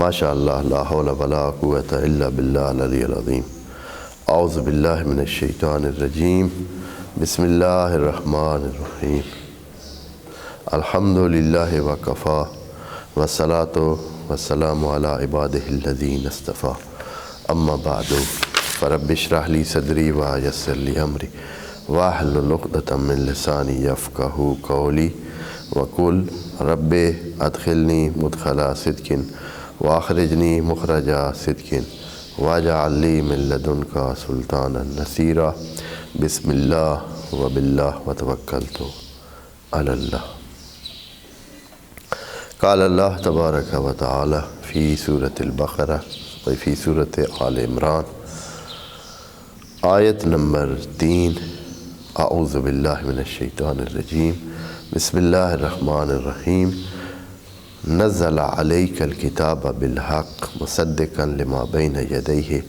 ماشاء اللہ لا حول ولا قوة الا باللہ العلی العظیم۔ اعوذ باللہ من الشیطان الرجیم، بسم اللہ الرحمن الرحیم۔ الحمد للہ وکفا والصلاة والسلام علی عبادہ الذین اصطفیٰ، اما بعد فرب اشرح لی صدری ویسر لی امری واحلل عقدۃ من لسانی یفقہوا قولی وقل رب ادخلنی مدخل صدق واخرجنی مخرج صدق واجعل لی من لدنک سلطانا نصیرا۔ بسم اللہ وباللہ وتوکلت علی اللہ۔ قال اللہ تبارک و تعالی فی سورۃ البقرہ و فی سورۃ آل عمران، آیت نمبر 3۔ اعوذ باللہ من الشیطان الرجیم، بسم اللہ الرحمن الرحیم۔ نزل علیک الکتاب بالحق مصدقا لما بین یدیہ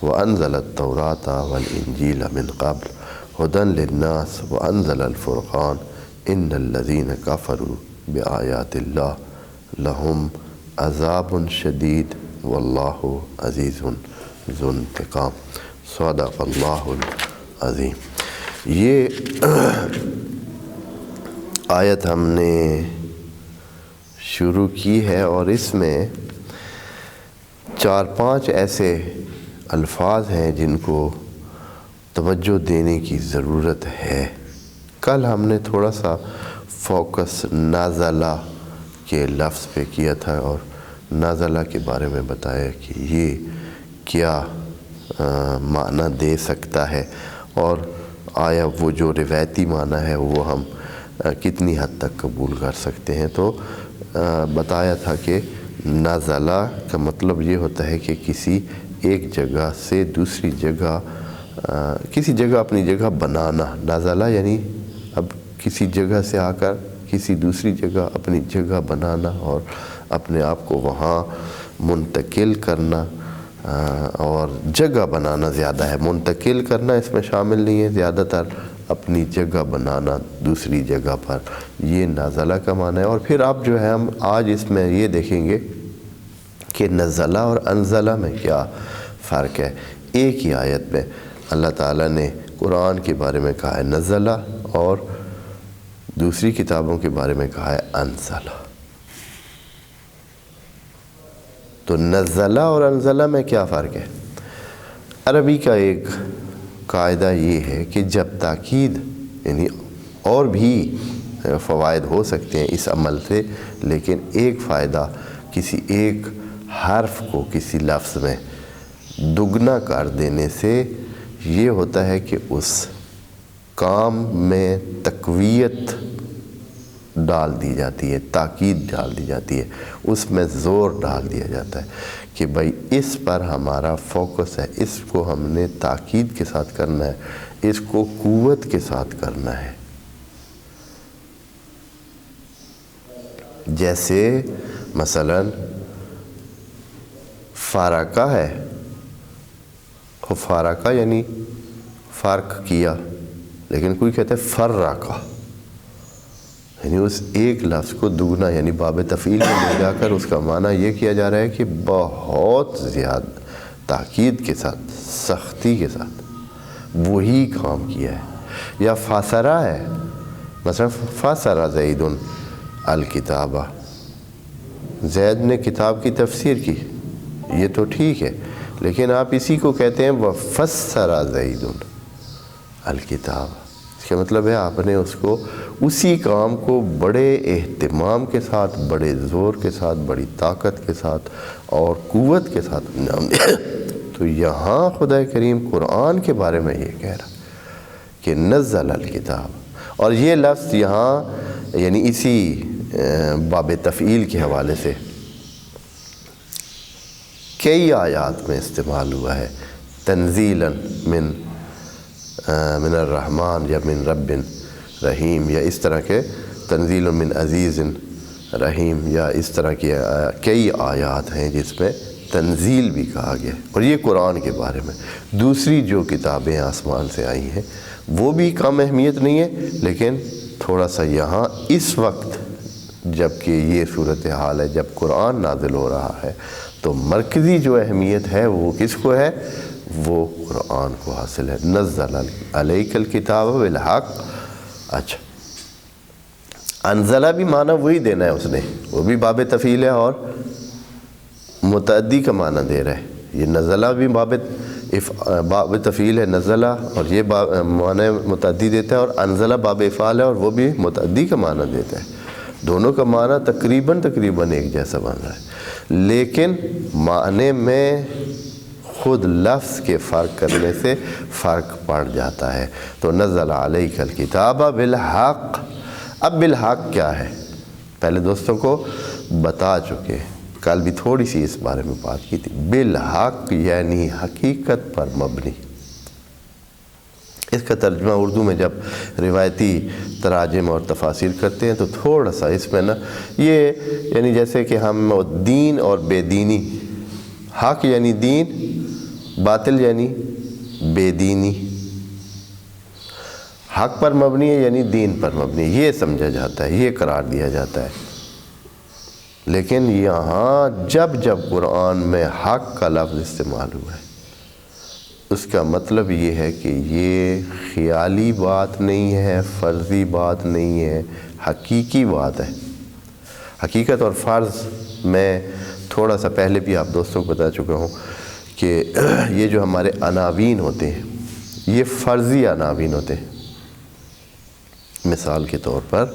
وانزل التوراۃ والانجیل من قبل ھدی للناس وانزل الفرقان ان الذین کفروا بآیات اللہ لہم عذاب شدید واللہ عزیز ذو انتقام۔ صدق اللہ العظیم۔ یہ آیت ہم نے شروع کی ہے اور اس میں 4-5 ایسے الفاظ ہیں جن کو توجہ دینے کی ضرورت ہے۔ کل ہم نے تھوڑا سا فوکس نازلہ کے لفظ پہ کیا تھا اور نازلہ کے بارے میں بتایا کہ یہ کیا معنی دے سکتا ہے اور آیا وہ جو روایتی معنی ہے وہ ہم کتنی حد تک قبول کر سکتے ہیں۔ تو بتایا تھا کہ نازلہ کا مطلب یہ ہوتا ہے کہ کسی ایک جگہ سے دوسری جگہ، کسی جگہ اپنی جگہ بنانا۔ نازلہ یعنی اب کسی جگہ سے آ کر کسی دوسری جگہ اپنی جگہ بنانا اور اپنے آپ کو وہاں منتقل کرنا، اور جگہ بنانا زیادہ ہے، منتقل کرنا اس میں شامل نہیں ہے، زیادہ تر اپنی جگہ بنانا دوسری جگہ پر، یہ نازلہ کا معنی ہے۔ اور پھر آپ جو ہے ہم آج اس میں یہ دیکھیں گے کہ نزلہ اور انزلہ میں کیا فرق ہے۔ ایک ہی آیت میں اللہ تعالیٰ نے قرآن کے بارے میں کہا ہے نزلہ اور دوسری کتابوں کے بارے میں کہا ہے انزلہ۔ تو نزلہ اور انزلہ میں کیا فرق ہے؟ عربی کا ایک قاعدہ یہ ہے کہ جب تاکید، یعنی اور بھی فوائد ہو سکتے ہیں اس عمل سے، لیکن ایک فائدہ کسی ایک حرف کو کسی لفظ میں دگنا کر دینے سے یہ ہوتا ہے کہ اس کام میں تقویت ڈال دی جاتی ہے، تاکید ڈال دی جاتی ہے، اس میں زور ڈال دیا جاتا ہے کہ بھائی اس پر ہمارا فوکس ہے، اس کو ہم نے تاکید کے ساتھ کرنا ہے، اس کو قوت کے ساتھ کرنا ہے۔ جیسے مثلا فارقہ ہے، فارقہ یعنی فرق کیا، لیکن کوئی کہتا ہے فرقہ، یعنی اس ایک لفظ کو دگنا یعنی باب تفعیل میں لے جا کر اس کا معنی یہ کیا جا رہا ہے کہ بہت زیادہ تاکید کے ساتھ، سختی کے ساتھ وہی کام کیا ہے۔ یا فاسرہ ہے، مثلا فاسرہ زید الکتابہ، زید نے کتاب کی تفسیر کی، یہ تو ٹھیک ہے، لیکن آپ اسی کو کہتے ہیں وفسر زید الکتاب، اس کا مطلب ہے آپ نے اس کو، اسی کام کو بڑے اہتمام کے ساتھ، بڑے زور کے ساتھ، بڑی طاقت کے ساتھ اور قوت کے ساتھ انجام دیا۔ تو یہاں خدا کریم قرآن کے بارے میں یہ کہہ رہا کہ نزل الکتاب، اور یہ لفظ یہاں یعنی اسی باب تفعیل کے حوالے سے کئی آیات میں استعمال ہوا ہے، تنزیلا من الرحمن یا من رب رحیم، یا اس طرح کے تنزیل من عزیز رحیم، یا اس طرح کی کئی آیات ہیں جس میں تنزیل بھی کہا گیا ہے، اور یہ قرآن کے بارے میں۔ دوسری جو کتابیں آسمان سے آئی ہیں وہ بھی کم اہمیت نہیں ہے، لیکن تھوڑا سا یہاں اس وقت جب کہ یہ صورتحال ہے، جب قرآن نازل ہو رہا ہے تو مرکزی جو اہمیت ہے وہ کس کو ہے؟ وہ قرآن کو حاصل ہے۔ نزل علیک الکتاب بالحق۔ اچھا، انزلہ بھی معنی وہی دینا ہے اس نے، وہ بھی باب تفعیل ہے اور متعدی کا معنی دے رہا ہے۔ یہ نزلہ بھی باب تفعیل ہے نزلہ، اور یہ معنی متعدی دیتا ہے، اور انزلہ باب افعال ہے اور وہ بھی متعدی کا معنی دیتا ہے۔ دونوں کا معنی تقریباً ایک جیسا بن رہا ہے، لیکن معنی میں خود لفظ کے فرق کرنے سے فرق پڑ جاتا ہے۔ تو نزل علیک الکتاب بالحق۔ اب بالحق کیا ہے؟ پہلے دوستوں کو بتا چکے، کل بھی تھوڑی سی اس بارے میں بات کی تھی۔ بالحق یعنی حقیقت پر مبنی۔ اس کا ترجمہ اردو میں جب روایتی تراجم اور تفاسیر کرتے ہیں تو تھوڑا سا اس میں نا یہ یعنی جیسے کہ ہم دین اور بے دینی، حق یعنی دین، باطل یعنی بے دینی۔ حق پر مبنی ہے یعنی دین پر مبنی، یہ سمجھا جاتا ہے، یہ قرار دیا جاتا ہے۔ لیکن یہاں جب قرآن میں حق کا لفظ استعمال ہوا ہے، اس کا مطلب یہ ہے کہ یہ خیالی بات نہیں ہے، فرضی بات نہیں ہے، حقیقی بات ہے۔ حقیقت اور فرض میں تھوڑا سا پہلے بھی آپ دوستوں کو بتا چکا ہوں کہ یہ جو ہمارے عناوین ہوتے ہیں یہ فرضی عناوین ہوتے ہیں۔ مثال کے طور پر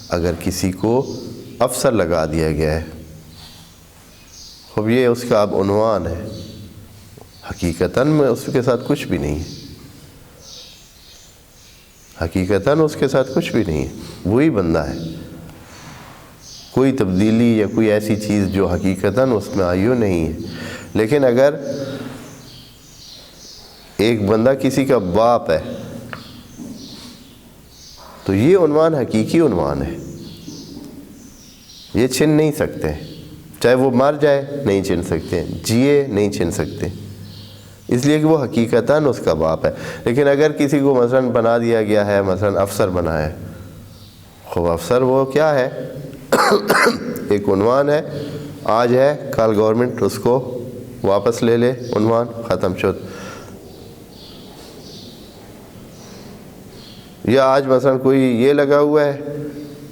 اگر کسی کو افسر لگا دیا گیا ہے، اب یہ اس کا اب عنوان ہے، حقیقتاً میں اس کے ساتھ کچھ بھی نہیں ہے، حقیقتاً اس کے ساتھ کچھ بھی نہیں ہے، وہی بندہ ہے، کوئی تبدیلی یا کوئی ایسی چیز جو حقیقتاً اس میں آئی ہو نہیں ہے۔ لیکن اگر ایک بندہ کسی کا باپ ہے تو یہ عنوان حقیقی عنوان ہے، یہ چھن نہیں سکتے، چاہے وہ مر جائے نہیں چھن سکتے، جیے نہیں چھن سکتے، اس لیے کہ وہ حقیقتاً اس کا باپ ہے۔ لیکن اگر کسی کو مثلاً بنا دیا گیا ہے، مثلاً افسر بنا ہے، خوب افسر وہ کیا ہے؟ ایک عنوان ہے، آج ہے کل گورنمنٹ اس کو واپس لے لے، عنوان ختم شد۔ یا آج مثلا کوئی یہ لگا ہوا ہے،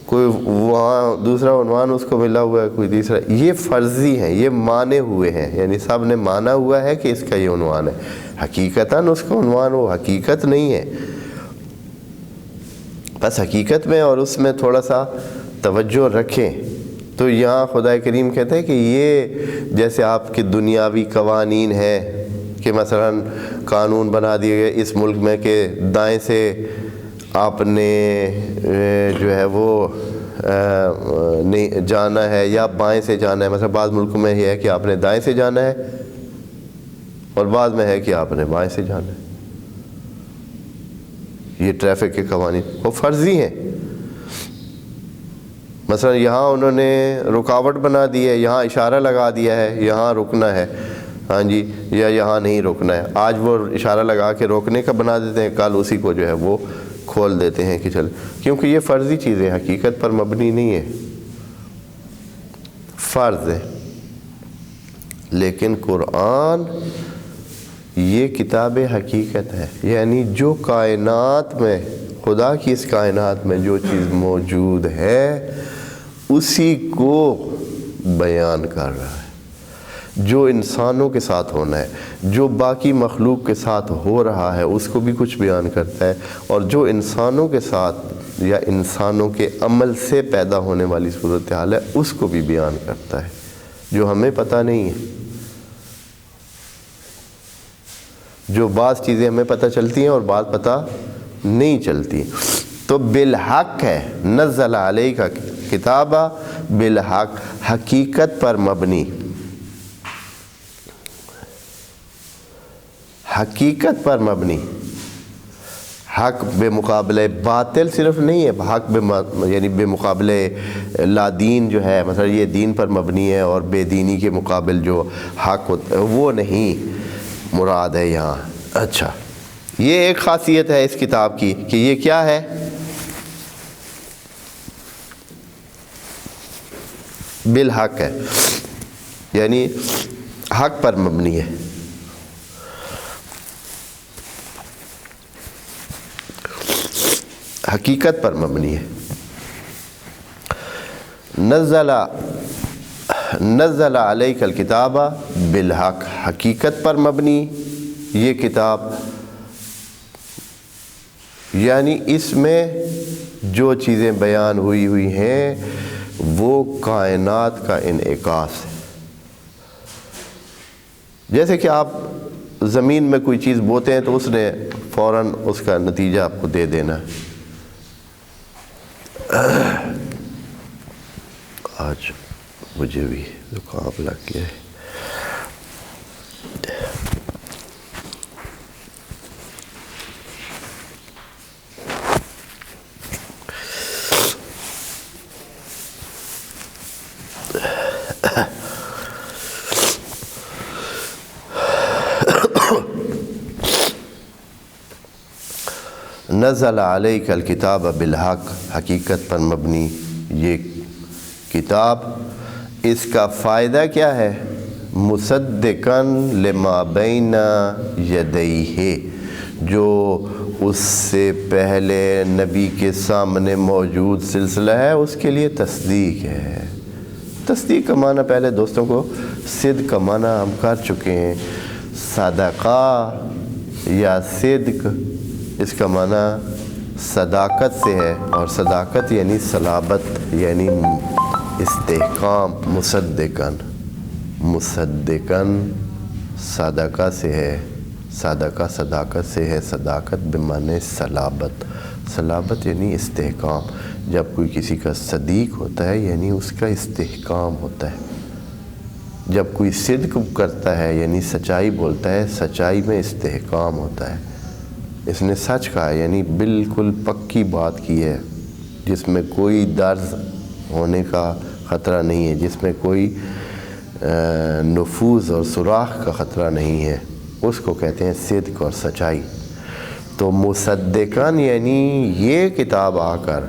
کوئی وہاں دوسرا عنوان اس کو ملا ہوا ہے، کوئی تیسرا، یہ فرضی ہیں، یہ مانے ہوئے ہیں، یعنی سب نے مانا ہوا ہے کہ اس کا یہ عنوان ہے، حقیقتاً اس کا عنوان وہ حقیقت نہیں ہے۔ بس حقیقت میں اور اس میں تھوڑا سا توجہ رکھیں تو یہاں خدا کریم کہتا ہے کہ یہ جیسے آپ کے دنیاوی قوانین ہیں کہ مثلا قانون بنا دیے گئے اس ملک میں کہ دائیں سے آپ نے جو ہے وہ نہیں جانا ہے یا بائیں سے جانا ہے، مثلا بعض ملکوں میں یہ ہے کہ آپ نے دائیں سے جانا ہے اور بعض میں ہے کہ آپ نے بائیں سے جانا ہے۔ یہ ٹریفک کے قوانین وہ فرضی ہیں۔ مثلا یہاں انہوں نے رکاوٹ بنا دی ہے، یہاں اشارہ لگا دیا ہے یہاں رکنا ہے، ہاں جی، یا یہاں نہیں رکنا ہے، آج وہ اشارہ لگا کے روکنے کا بنا دیتے ہیں، کل اسی کو جو ہے وہ کھول دیتے ہیں کہ چل، کیونکہ یہ فرضی چیزیں حقیقت پر مبنی نہیں ہے، فرض ہے۔ لیکن قرآن یہ کتاب حقیقت ہے، یعنی جو کائنات میں خدا کی اس کائنات میں جو چیز موجود ہے اسی کو بیان کر رہا ہے، جو انسانوں کے ساتھ ہونا ہے، جو باقی مخلوق کے ساتھ ہو رہا ہے اس کو بھی کچھ بیان کرتا ہے، اور جو انسانوں کے ساتھ یا انسانوں کے عمل سے پیدا ہونے والی صورتحال ہے اس کو بھی بیان کرتا ہے، جو ہمیں پتہ نہیں ہے، جو بعض چیزیں ہمیں پتہ چلتی ہیں اور بعض پتہ نہیں چلتی۔ تو بالحق ہے، نزل علیک کتاب بالحق، حقیقت پر مبنی، حقیقت پر مبنی، حق بے مقابلے باطل صرف نہیں ہے، حق یعنی بے مقابلے لا دین جو ہے، مثلا یہ دین پر مبنی ہے اور بے دینی کے مقابل جو حق ہوتا ہے وہ نہیں مراد ہے یہاں۔ اچھا، یہ ایک خاصیت ہے اس کتاب کی کہ یہ کیا ہے؟ بالحق ہے۔ یعنی حق پر مبنی ہے. حقیقت پر مبنی ہے. نزل علیک الکتاب بالحق، حقیقت پر مبنی یہ کتاب، یعنی اس میں جو چیزیں بیان ہوئی ہیں وہ کائنات کا انعکاس ہے. جیسے کہ آپ زمین میں کوئی چیز بوتے ہیں تو اس نے فوراً اس کا نتیجہ آپ کو دے دینا. آج مجھے بھی زکام لگ گیا ہے. نزل علیک الکتاب بالحق، حقیقت پر مبنی یہ کتاب. اس کا فائدہ کیا ہے؟ مصدقاً لما بین یدیہ، جو اس سے پہلے نبی کے سامنے موجود سلسلہ ہے اس کے لیے تصدیق ہے. تصدیق کا معنی پہلے دوستوں کو صدق کا معنی ہم کر چکے ہیں. صدقہ یا صدق اس کا معنی صداقت سے ہے، اور صداقت یعنی صلابت یعنی استحکام. مصدقاً صدقہ سے ہے، صدقہ صداقت سے ہے. صداقت بمعنی صلابت، صلابت یعنی استحکام. جب کوئی کسی کا صدیق ہوتا ہے یعنی اس کا استحکام ہوتا ہے. جب کوئی صدق کرتا ہے یعنی سچائی بولتا ہے، سچائی میں استحکام ہوتا ہے. اس نے سچ کہا ہے یعنی بالکل پکی بات کی ہے، جس میں کوئی درز ہونے کا خطرہ نہیں ہے، جس میں کوئی نفوذ اور سوراخ کا خطرہ نہیں ہے. اس کو کہتے ہیں صدق اور سچائی. تو مصدقاً یعنی یہ کتاب آ کر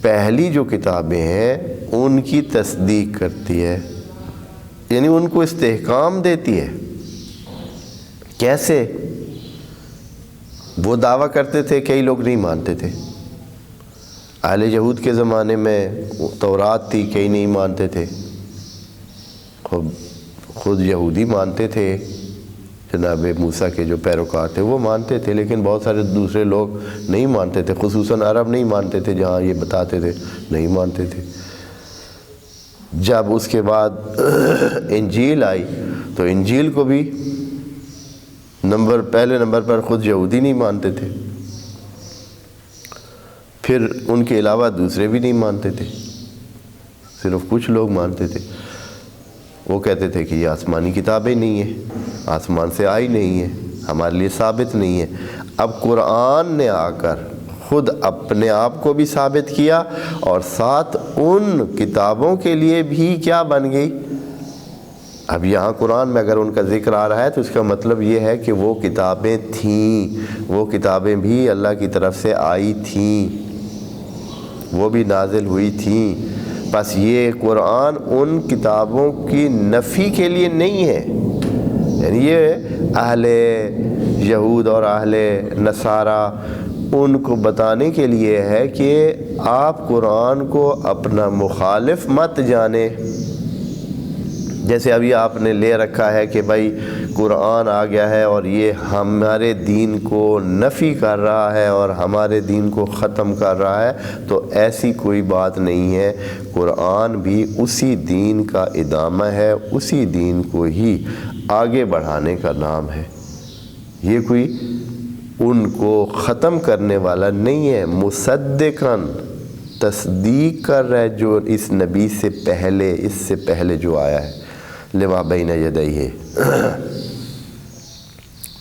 پہلی جو کتابیں ہیں ان کی تصدیق کرتی ہے، یعنی ان کو استحکام دیتی ہے. کیسے؟ وہ دعویٰ کرتے تھے، کئی لوگ نہیں مانتے تھے. اہل یہود کے زمانے میں تورات تھی، کئی نہیں مانتے تھے. خود یہودی مانتے تھے، جناب موسیٰ کے جو پیروکار تھے وہ مانتے تھے، لیکن بہت سارے دوسرے لوگ نہیں مانتے تھے. خصوصاً عرب نہیں مانتے تھے، جہاں یہ بتاتے تھے نہیں مانتے تھے. جب اس کے بعد انجیل آئی تو انجیل کو بھی پہلے نمبر پر خود یہودی نہیں مانتے تھے، پھر ان کے علاوہ دوسرے بھی نہیں مانتے تھے، صرف کچھ لوگ مانتے تھے. وہ کہتے تھے کہ یہ آسمانی کتابیں نہیں ہیں، آسمان سے آئی نہیں ہیں، ہمارے لیے ثابت نہیں ہے. اب قرآن نے آ کر خود اپنے آپ کو بھی ثابت کیا، اور ساتھ ان کتابوں کے لیے بھی کیا بن گئی. اب یہاں قرآن میں اگر ان کا ذکر آ رہا ہے تو اس کا مطلب یہ ہے کہ وہ کتابیں تھیں، وہ کتابیں بھی اللہ کی طرف سے آئی تھیں، وہ بھی نازل ہوئی تھیں. بس یہ قرآن ان کتابوں کی نفی کے لیے نہیں ہے، یعنی یہ اہل یہود اور اہل نصارہ ان کو بتانے کے لیے ہے کہ آپ قرآن کو اپنا مخالف مت جانیں. جیسے ابھی آپ نے لے رکھا ہے کہ بھائی قرآن آ گیا ہے اور یہ ہمارے دین کو نفی کر رہا ہے اور ہمارے دین کو ختم کر رہا ہے، تو ایسی کوئی بات نہیں ہے. قرآن بھی اسی دین کا ادامہ ہے، اسی دین کو ہی آگے بڑھانے کا نام ہے. یہ کوئی ان کو ختم کرنے والا نہیں ہے. مصدقاً تصدیق کر رہا ہے جو اس نبی سے پہلے، اس سے پہلے جو آیا ہے، لما بین یدیہ.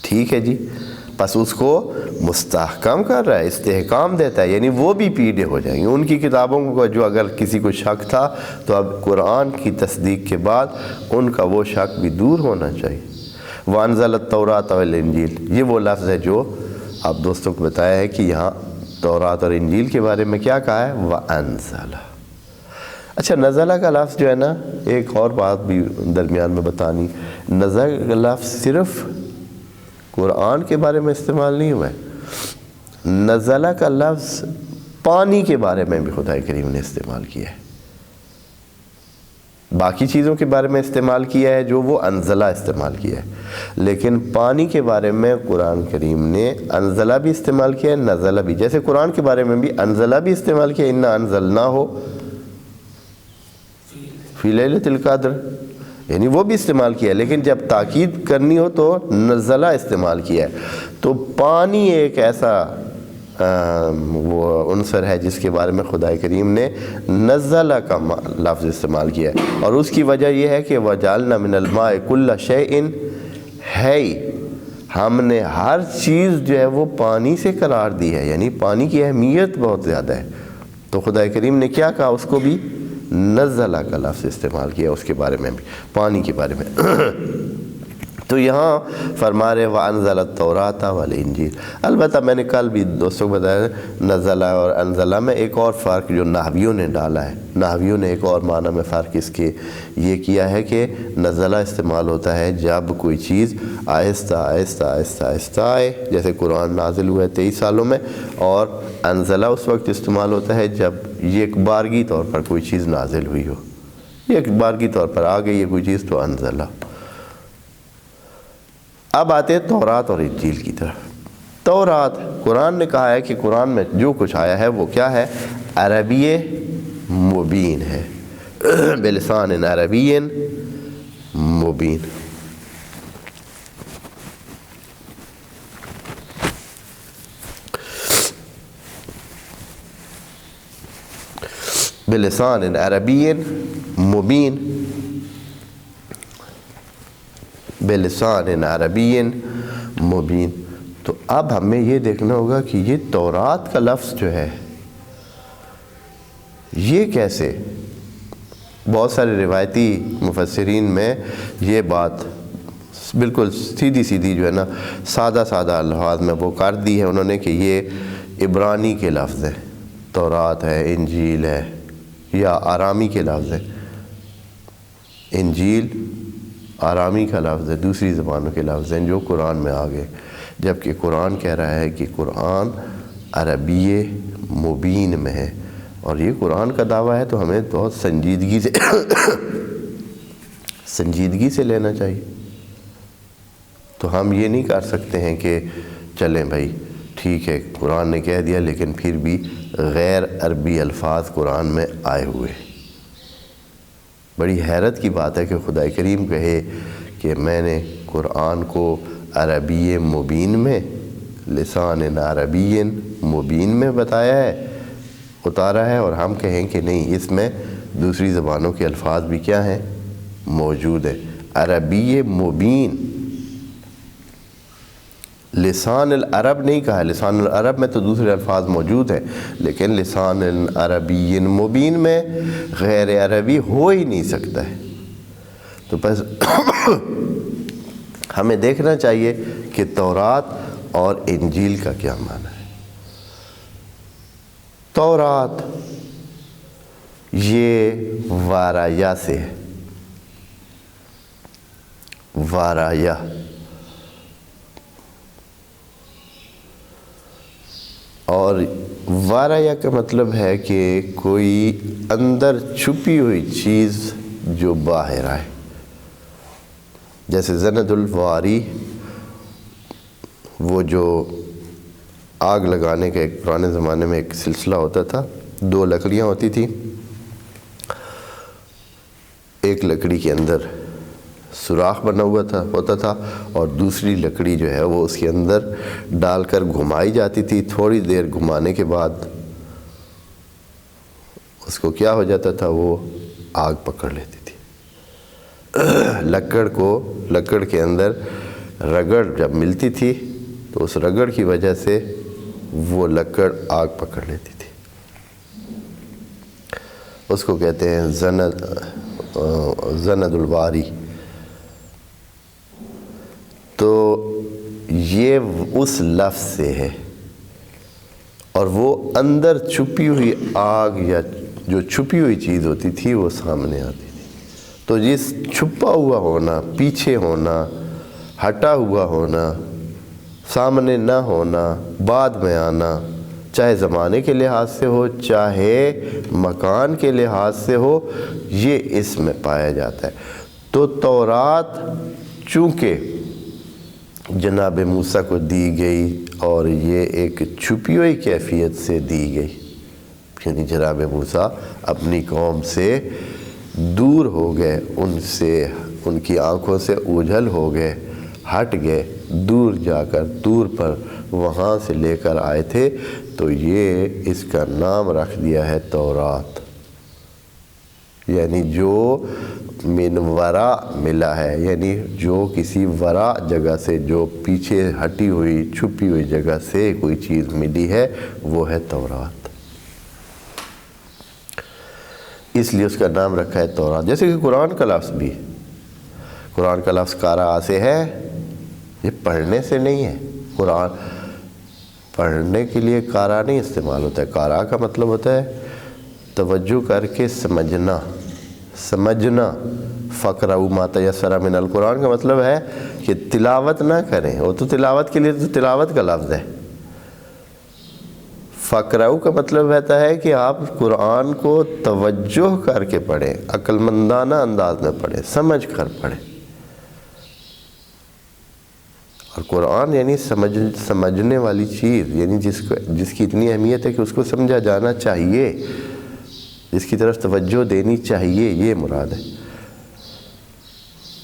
ٹھیک ہے جی. بس اس کو مستحکم کر رہا ہے، استحکام دیتا ہے، یعنی وہ بھی پیڑے ہو جائیں گے. ان کی کتابوں کو جو اگر کسی کو شک تھا تو اب قرآن کی تصدیق کے بعد ان کا وہ شک بھی دور ہونا چاہیے. وانزل التوراۃ والانجیل، یہ وہ لفظ ہے جو آپ دوستوں کو بتایا ہے کہ یہاں تورات اور انجیل کے بارے میں کیا کہا ہے. وانزل. اچھا نزلہ کا لفظ جو ہے نا، ایک اور بات بھی درمیان میں بتانی، نزلہ کا لفظ صرف قرآن کے بارے میں استعمال نہیں ہوا ہے، نزلہ کا لفظ پانی کے بارے میں بھی خدا کریم نے استعمال کیا ہے، باقی چیزوں کے بارے میں استعمال کیا ہے جو وہ انزلہ استعمال کیا ہے، لیکن پانی کے بارے میں قرآن کریم نے انزلہ بھی استعمال کیا ہے، نزلہ بھی، جیسے قرآن کے بارے میں بھی انزلہ بھی استعمال کیا، انا انزلناہ فی لیلۃ القدر، یعنی وہ بھی استعمال کیا ہے، لیکن جب تاکید کرنی ہو تو نزلہ استعمال کیا ہے۔ تو پانی ایک ایسا وہ عنصر ہے جس کے بارے میں خدا کریم نے نزلہ کا لفظ استعمال کیا ہے، اور اس کی وجہ یہ ہے کہ وَجَعَلْنَا مِنَ الْمَاءِ كُلَّ شَيْءٍ حَيٍّ، ہم نے ہر چیز جو ہے وہ پانی سے قرار دی ہے، یعنی پانی کی اہمیت بہت زیادہ ہے، تو خدا کریم نے کیا کہا، اس کو بھی نزلہ کا لفظ استعمال کیا اس کے بارے میں بھی، پانی کے بارے میں۔ تو یہاں فرما رہے وَأَنزَلَ التَّوْرَاةَ وَالْإِنجِيلَ۔ البتہ میں نے کل بھی دوستوں کو بتایا نزلہ اور انزلہ میں ایک اور فرق جو نحویوں نے ڈالا ہے، نحویوں نے ایک اور معنی میں فرق اس کے یہ کیا ہے کہ نزلہ استعمال ہوتا ہے جب کوئی چیز آہستہ آہستہ آہستہ آہستہ آئے، جیسے قرآن نازل ہوا ہے 23 سالوں میں، اور انزلہ اس وقت استعمال ہوتا ہے جب ایک بارگی طور پر کوئی چیز نازل ہوئی ہو، ایک بارگی طور پر آ گئی ہے کوئی چیز تو انزلہ۔ اب آتے ہیں تورات اور انجیل کی طرف۔ تورات، قرآن نے کہا ہے کہ قرآن میں جو کچھ آیا ہے وہ کیا ہے، عربی مبین ہے، بلسان عربی مبین۔ بلسان عربی مبین، بلسان عربی مبین۔ تو اب ہمیں یہ دیکھنا ہوگا کہ یہ تورات کا لفظ جو ہے یہ کیسے، بہت سارے روایتی مفسرین میں یہ بات بالکل سیدھی سیدھی جو ہے نا سادہ سادہ الفاظ میں وہ کر دی ہے انہوں نے کہ یہ عبرانی کے لفظ ہے، تورات ہے، انجیل ہے، یا آرامی کے لفظ ہے، انجیل آرامی کا لفظ ہے، دوسری زبانوں کے لفظ ہیں جو قرآن میں آ گئے، جبکہ قرآن کہہ رہا ہے کہ قرآن عربی مبین میں ہے، اور یہ قرآن کا دعویٰ ہے تو ہمیں بہت سنجیدگی سے لینا چاہیے۔ تو ہم یہ نہیں کر سکتے ہیں کہ چلیں بھائی ٹھیک ہے قرآن نے کہہ دیا لیکن پھر بھی غیر عربی الفاظ قرآن میں آئے ہوئے۔ بڑی حیرت کی بات ہے کہ خدا کریم کہے کہ میں نے قرآن کو عربی مبین میں، لسان عربی مبین میں بتایا ہے، اتارا ہے، اور ہم کہیں کہ نہیں اس میں دوسری زبانوں کے الفاظ بھی کیا ہیں، موجود ہے۔ عربی مبین، لسان العرب نہیں کہا ہے، لسان العرب میں تو دوسرے الفاظ موجود ہیں، لیکن لسان عربی مبین میں غیر عربی ہو ہی نہیں سکتا ہے۔ تو بس ہمیں دیکھنا چاہیے کہ تورات اور انجیل کا کیا معنی ہے۔ تورات یہ وارایا سے ہے، وارایا، اور وارایا کا مطلب ہے کہ کوئی اندر چھپی ہوئی چیز جو باہر آئے، جیسے زند الواری، وہ جو آگ لگانے کا ایک پرانے زمانے میں ایک سلسلہ ہوتا تھا، 2 لکڑیاں ہوتی تھیں، ایک لکڑی کے اندر سوراخ بنا ہوا ہوتا تھا اور دوسری لکڑی جو ہے وہ اس کے اندر ڈال کر گھمائی جاتی تھی، تھوڑی دیر گھمانے کے بعد اس کو کیا ہو جاتا تھا، وہ آگ پکڑ لیتی تھی۔ لکڑ کے اندر رگڑ جب ملتی تھی تو اس رگڑ کی وجہ سے وہ لکڑ آگ پکڑ لیتی تھی، اس کو کہتے ہیں زند الواری۔ تو یہ اس لفظ سے ہے، اور وہ اندر چھپی ہوئی آگ یا جو چھپی ہوئی چیز ہوتی تھی وہ سامنے آتی تھی۔ تو جس چھپا ہوا ہونا، پیچھے ہونا، ہٹا ہوا ہونا، سامنے نہ ہونا، بعد میں آنا، چاہے زمانے کے لحاظ سے ہو چاہے مکان کے لحاظ سے ہو، یہ اس میں پایا جاتا ہے۔ تو تورات چونکہ جناب موسیٰ کو دی گئی اور یہ ایک چھپی ہوئی کیفیت سے دی گئی، یعنی جناب موسیٰ اپنی قوم سے دور ہو گئے، ان سے ان کی آنکھوں سے اوجھل ہو گئے، ہٹ گئے، دور جا کر دور پر وہاں سے لے کر آئے تھے، تو یہ اس کا نام رکھ دیا ہے تورات، یعنی جو من ورا ملا ہے، یعنی جو کسی ورا جگہ سے، جو پیچھے ہٹی ہوئی چھپی ہوئی جگہ سے کوئی چیز ملی ہے، وہ ہے تورات، اس لیے اس کا نام رکھا ہے تورات۔ جیسے کہ قرآن کا لفظ بھی، قرآن کا لفظ قارئ سے ہے، یہ پڑھنے سے نہیں ہے۔ قرآن پڑھنے کے لیے قارئ نہیں استعمال ہوتا ہے، قارئ کا مطلب ہوتا ہے توجہ کر کے سمجھنا، سمجھنا۔ فَقْرَؤُوا مَا تَيَسَّرَ مِنَ القرآن کا مطلب ہے کہ تلاوت نہ کریں، وہ تو تلاوت کے لیے تو تلاوت کا لفظ ہے۔ فَقْرَؤُوا کا مطلب رہتا ہے کہ آپ قرآن کو توجہ کر کے پڑھیں، عقل مندانہ انداز میں پڑھیں، سمجھ کر پڑھیں۔ اور قرآن یعنی سمجھنے والی چیز، یعنی جس کی اتنی اہمیت ہے کہ اس کو سمجھا جانا چاہیے، جس کی طرف توجہ دینی چاہیے، یہ مراد ہے۔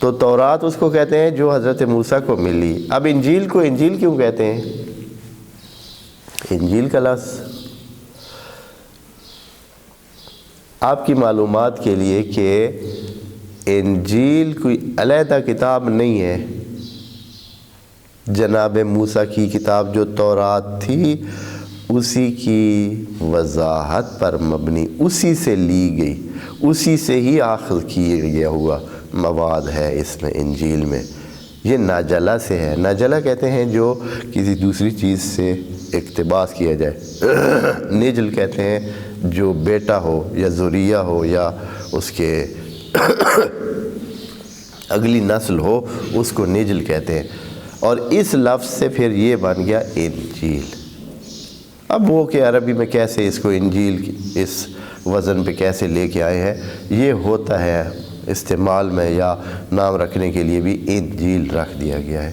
تو تورات اس کو کہتے ہیں جو حضرت موسیٰ کو ملی۔ اب انجیل کو انجیل کیوں کہتے ہیں؟ انجیل کا لفظ آپ کی معلومات کے لیے کہ انجیل کوئی علیحدہ کتاب نہیں ہے، جناب موسیٰ کی کتاب جو تورات تھی اسی کی وضاحت پر مبنی، اسی سے لی گئی، اسی سے ہی آخذ کیا گیا ہوا مواد ہے اس میں، انجیل میں۔ یہ ناجلہ سے ہے، ناجلہ کہتے ہیں جو کسی دوسری چیز سے اقتباس کیا جائے، نجل کہتے ہیں جو بیٹا ہو یا ذریہ ہو یا اس کے اگلی نسل ہو، اس کو نجل کہتے ہیں، اور اس لفظ سے پھر یہ بن گیا انجیل۔ اب وہ کہ عربی میں کیسے اس کو انجیل اس وزن پہ کیسے لے کے آئے ہیں، یہ ہوتا ہے استعمال میں، یا نام رکھنے کے لیے بھی انجیل رکھ دیا گیا ہے۔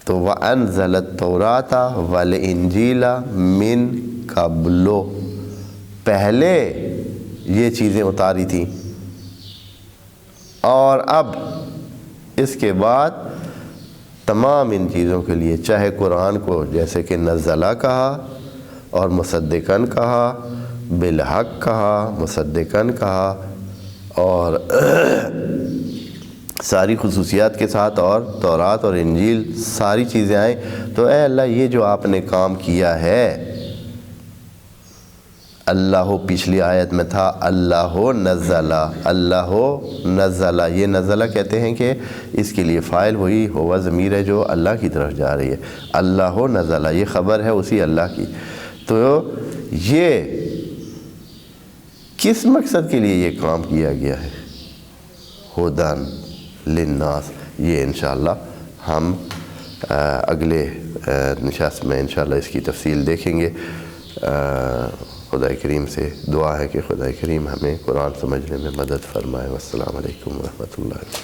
تو وَأَنزَلَ التَّوْرَاةَ وَالْإِنجِيلَ مِن قَبْلُ، پہلے یہ چیزیں اتاری تھیں، اور اب اس کے بعد تمام ان چیزوں کے لیے، چاہے قرآن کو جیسے کہ نزلہ کہا اور مصدقاً کہا، بالحق کہا، مصدقاً کہا، اور ساری خصوصیات کے ساتھ، اور تورات اور انجیل ساری چیزیں آئیں، تو اے اللہ یہ جو آپ نے کام کیا ہے، اللہ پچھلی آیت میں تھا اللہ نزلہ، اللہ نزلہ، یہ نزلہ کہتے ہیں کہ اس کے لیے فاعل وہی ہوا ضمیر ہے جو اللہ کی طرف جا رہی ہے، اللہ نزلہ، یہ خبر ہے اسی اللہ کی۔ تو یہ کس مقصد کے لیے یہ کام کیا گیا ہے؟ ہدی للناس، یہ انشاءاللہ ہم اگلے نشست میں انشاءاللہ اس کی تفصیل دیکھیں گے۔ خدا کریم سے دعا ہے کہ خدا کریم ہمیں قرآن سمجھنے میں مدد فرمائے۔ والسلام علیکم ورحمۃ اللہ۔